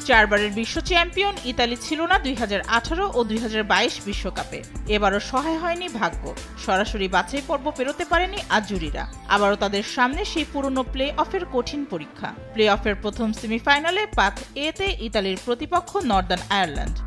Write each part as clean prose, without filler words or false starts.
চারবারের বিশ্ব champion Italy ছিল না 2018 ও 2022 বিশ্বকাপে। এবারও সহায় হয়নি ভাগ্য, সরাসরি বাছাই পর্ব পেরোতে পারেনি আজুরিরা। আবারও তাদের সামনে সেই পুরনো প্লে অফের কঠিন পরীক্ষা। প্লে অফের প্রথম সেমিফাইনালে পাথ এতে ইতালির প্রতিপক্ষ নর্দার্ন আয়ারল্যান্ড।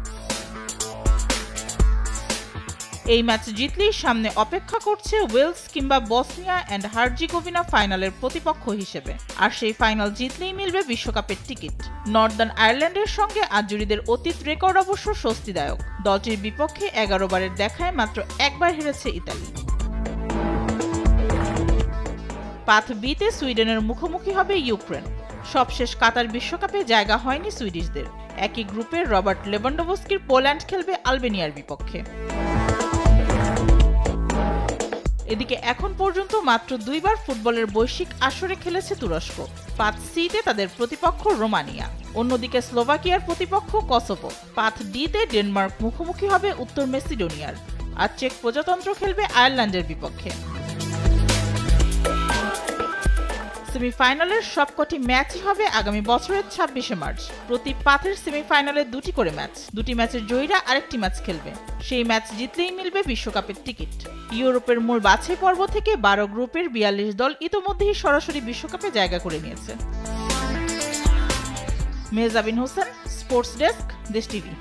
এই ম্যাচ জিতলেই সামনে অপেক্ষা করছে ওয়েলস কিংবা বসনিয়া অ্যান্ড হার্জিগোভিনা ফাইনালের প্রতিপক্ষ হিসেবে। আর সেই ফাইনাল জিতলেই মিলবে বিশ্বকাপের টিকিট। নর্দার্ন আয়ারল্যান্ডের সঙ্গে আজুরিদের অতীত রেকর্ড অবশ্য স্বস্তিদায়ক। দলটির বিপক্ষে 11 বারের দেখায় মাত্র একবার হেরেছে ইতালি। পাথ বিতে সুইডেনের মুখোমুখি হবে ইউক্রেন। সবশেষ কাতার বিশ্বকাপে জায়গা হয়নি সুইডিশদের। একই গ্রুপে রবার্ট লেভানডোভস্কির পোল্যান্ড খেলবে আলবেনিয়ার বিপক্ষে। এদিকে এখন পর্যন্ত মাত্র 2 বার ফুটবলের বৈশ্বিক আসরে খেলেছে তুরস্ক। পাথ সিতে তাদের প্রতিপক্ষ রোমানিয়া, অন্যদিকে স্লোভাকিয়ার প্রতিপক্ষ কসোভো। পাথ ডিতে ডেনমার্ক মুখোমুখি হবে উত্তর মেসিডোনিয়ার, আর চেক প্রজাতন্ত্র খেলবে আয়ারল্যান্ডের বিপক্ষে। সেমিফাইনালের সবকটি ম্যাচই হবে আগামী বছরের 26শে মার্চ। প্রতি পাথের সেমিফাইনালে 2টি করে ম্যাচ। 2টি ম্যাচের জয়ীরা আরেকটি ম্যাচ খেলবে। সেই ম্যাচ জিতলেই মিলবে বিশ্বকাপের টিকিট। ইউরোপের মূল বাছাই পর্ব থেকে 12 গ্রুপের 42 দল ইতোমধ্যেই সরাসরি বিশ্বকাপে জায়গা করে নিয়েছে। মেহজাবিন হোসেন, স্পোর্টস ডেস্ক, দেশ টিভি।